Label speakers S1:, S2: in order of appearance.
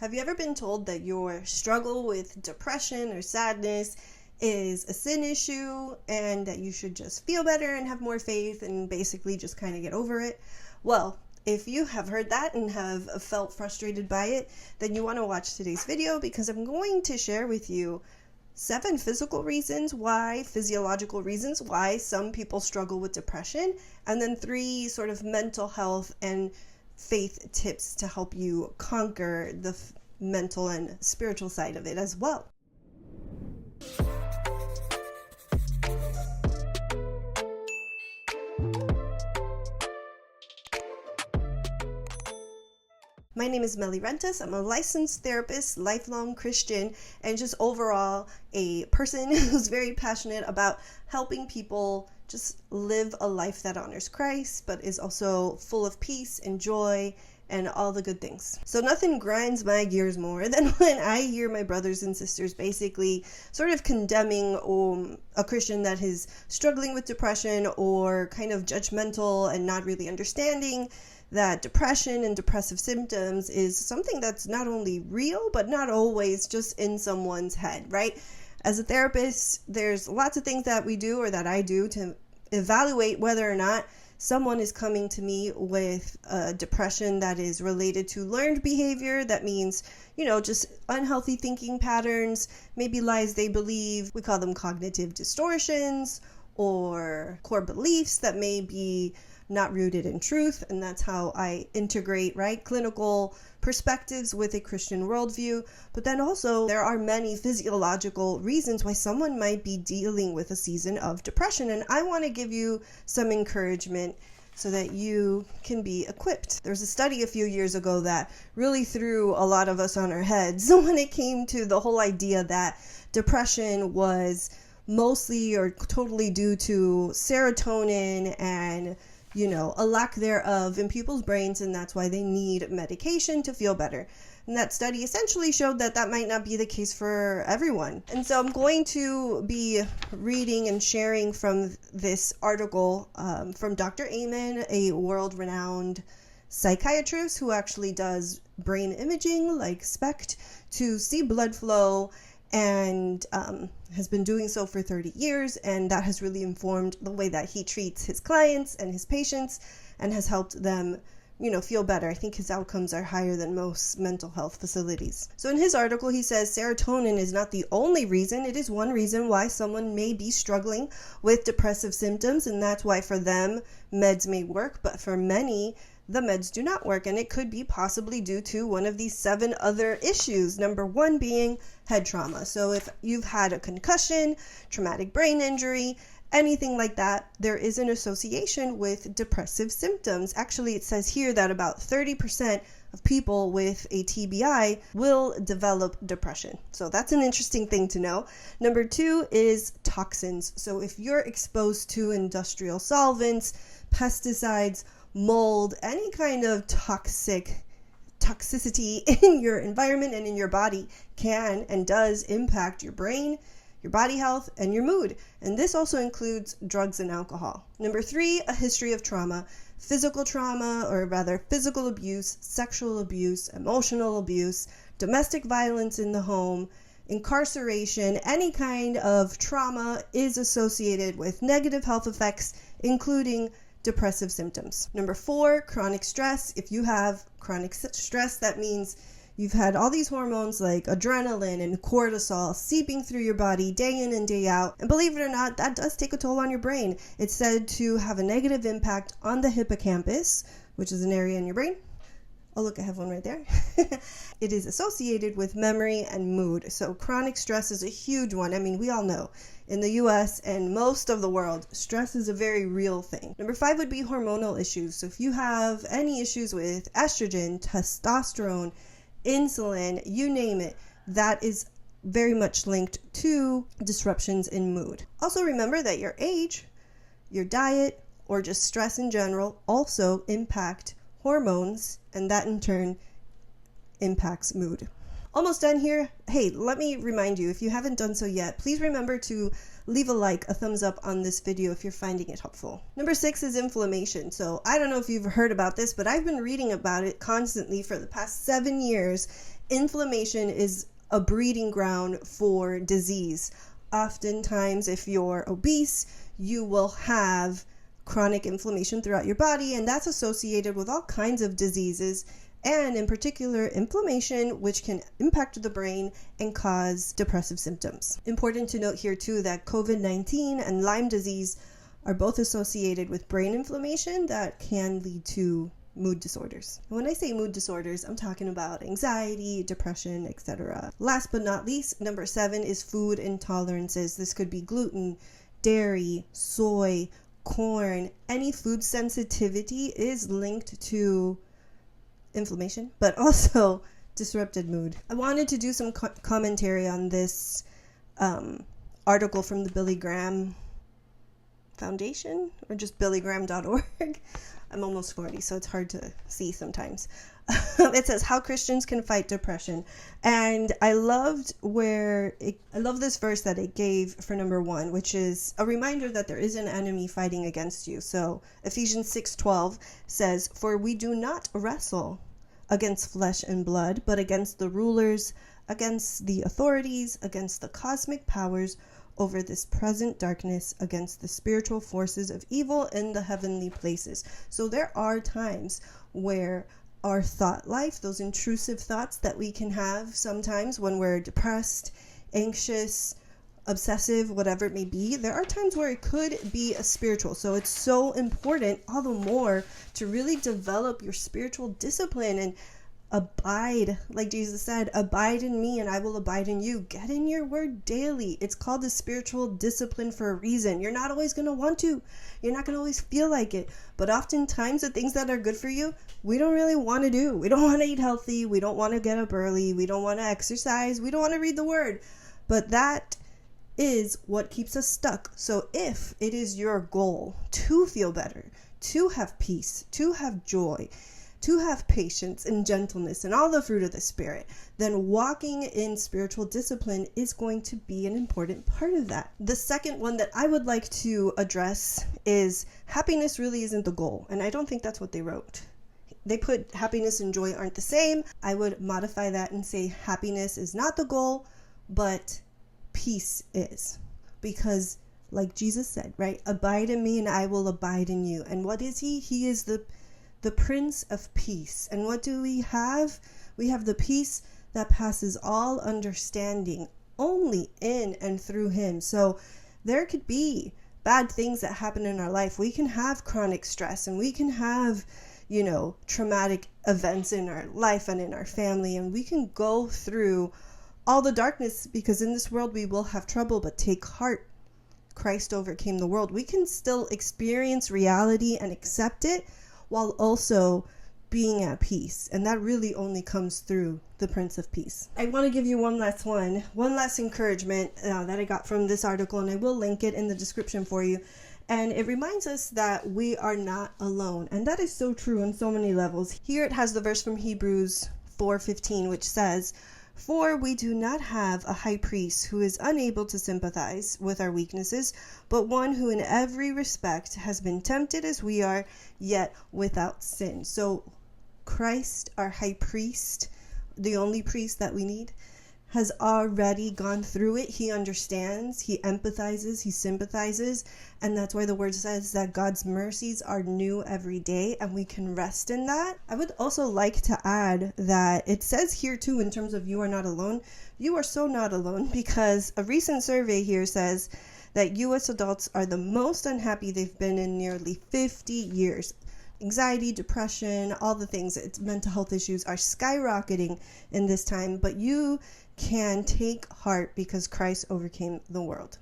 S1: Have you ever been told that your struggle with depression or sadness is a sin issue and that you should just feel better and have more faith and basically just kind of get over it? Well, if you have heard that and have felt frustrated by it, then you want to watch today's video because I'm going to share with you 7 physiological reasons why some people struggle with depression, and then 3 sort of mental health and faith tips to help you conquer the mental and spiritual side of it as well. My name is Meli Rentas. I'm a licensed therapist, lifelong Christian, and just overall a person who's very passionate about helping people just live a life that honors Christ, but is also full of peace and joy and all the good things. So nothing grinds my gears more than when I hear my brothers and sisters basically sort of condemning a Christian that is struggling with depression, or kind of judgmental and not really understanding that depression and depressive symptoms is something that's not only real, but not always just in someone's head, right? As a therapist, there's lots of things that we do, or that I do, to evaluate whether or not someone is coming to me with a depression that is related to learned behavior. That means, just unhealthy thinking patterns, maybe lies they believe. We call them cognitive distortions, or core beliefs that may be not rooted in truth. And that's how I integrate, clinical perspectives with a Christian worldview. But then also there are many physiological reasons why someone might be dealing with a season of depression. And I want to give you some encouragement so that you can be equipped. There's a study a few years ago that really threw a lot of us on our heads when it came to the whole idea that depression was mostly or totally due to serotonin and a lack thereof in people's brains, and that's why they need medication to feel better. And that study essentially showed that that might not be the case for everyone. And so I'm going to be reading and sharing from this article from Dr. Amen, a world-renowned psychiatrist who actually does brain imaging like SPECT to see blood flow, and has been doing so for 30 years, and that has really informed the way that he treats his clients and his patients, and has helped them feel better. I think his outcomes are higher than most mental health facilities. So in his article, he says serotonin is not the only reason. It is one reason why someone may be struggling with depressive symptoms, and that's why for them meds may work, but for many the meds do not work, and it could be possibly due to one of these 7 other issues. Number 1 being head trauma. So if you've had a concussion, traumatic brain injury, anything like that, there is an association with depressive symptoms. Actually, it says here that about 30% of people with a TBI will develop depression. So that's an interesting thing to know. Number 2 is toxins. So if you're exposed to industrial solvents, pesticides, mold, any kind of toxicity in your environment and in your body can and does impact your brain, your body health, and your mood. And this also includes drugs and alcohol. Number 3, a history of trauma. Physical trauma, or rather physical abuse, sexual abuse, emotional abuse, domestic violence in the home, incarceration, any kind of trauma is associated with negative health effects, including depressive symptoms. Number 4, chronic stress. If you have chronic stress, that means you've had all these hormones like adrenaline and cortisol seeping through your body day in and day out. And believe it or not, that does take a toll on your brain. It's said to have a negative impact on the hippocampus, which is an area in your brain. Oh, look, I have one right there. It is associated with memory and mood. So chronic stress is a huge one. I mean, we all know in the US and most of the world, stress is a very real thing. Number 5 would be hormonal issues. So if you have any issues with estrogen, testosterone, insulin, you name it, that is very much linked to disruptions in mood. Also remember that your age, your diet, or just stress in general also impact hormones, and that in turn impacts mood. Almost done here. Hey, let me remind you, if you haven't done so yet, please remember to leave a like, a thumbs up on this video if you're finding it helpful. Number 6 is inflammation. So I don't know if you've heard about this, but I've been reading about it constantly for the past 7 years, inflammation is a breeding ground for disease. Oftentimes, if you're obese, you will have chronic inflammation throughout your body, and that's associated with all kinds of diseases, and in particular inflammation, which can impact the brain and cause depressive symptoms. Important to note here too that COVID-19 and Lyme disease are both associated with brain inflammation that can lead to mood disorders. When I say mood disorders, I'm talking about anxiety, depression, etc. Last but not least, number 7 is food intolerances. This could be gluten, dairy, soy, corn. Any food sensitivity is linked to inflammation, but also disrupted mood. I wanted to do some commentary on this article from the Billy Graham Foundation, or just billygraham.org. I'm almost 40, so it's hard to see sometimes. It says how Christians can fight depression. And I love this verse that it gave for number 1, which is a reminder that there is an enemy fighting against you. So Ephesians 6:12 says, "For we do not wrestle against flesh and blood, but against the rulers, against the authorities, against the cosmic powers over this present darkness, against the spiritual forces of evil in the heavenly places." So there are times where our thought life, those intrusive thoughts that we can have sometimes when we're depressed, anxious, obsessive, whatever it may be, there are times where it could be a spiritual. So it's so important, all the more, to really develop your spiritual discipline and abide, like Jesus said, abide in me and I will abide in you. Get in your word daily. It's called the spiritual discipline for a reason. You're not always going to want to. You're not going to always feel like it. But oftentimes the things that are good for you, we don't really want to do. We don't want to eat healthy. We don't want to get up early. We don't want to exercise. We don't want to read the word. But that is what keeps us stuck. So if it is your goal to feel better, to have peace, to have joy, to have patience and gentleness and all the fruit of the Spirit, then walking in spiritual discipline is going to be an important part of that. The second one that I would like to address is happiness really isn't the goal. And I don't think that's what they wrote. They put happiness and joy aren't the same. I would modify that and say happiness is not the goal, but peace is. Because like Jesus said, right? Abide in me and I will abide in you. And what is he? He is the Prince of Peace. And what do we have? We have the peace that passes all understanding only in and through him. So there could be bad things that happen in our life. We can have chronic stress and we can have, traumatic events in our life and in our family. And we can go through all the darkness because in this world we will have trouble, but take heart. Christ overcame the world. We can still experience reality and accept it while also being at peace. And that really only comes through the Prince of Peace. I want to give you one last encouragement that I got from this article, and I will link it in the description for you. And it reminds us that we are not alone. And that is so true on so many levels. Here it has the verse from Hebrews 4:15, which says, "For we do not have a high priest who is unable to sympathize with our weaknesses, but one who in every respect has been tempted as we are, yet without sin." So Christ, our high priest, the only priest that we need, has already gone through it. He understands, he empathizes, he sympathizes, and that's why the word says that God's mercies are new every day, and we can rest in that. I would also like to add that it says here too, in terms of you are not alone, you are so not alone, because a recent survey here says that U.S. adults are the most unhappy they've been in nearly 50 years. Anxiety, depression, all the things, mental health issues are skyrocketing in this time, but you can take heart because Christ overcame the world.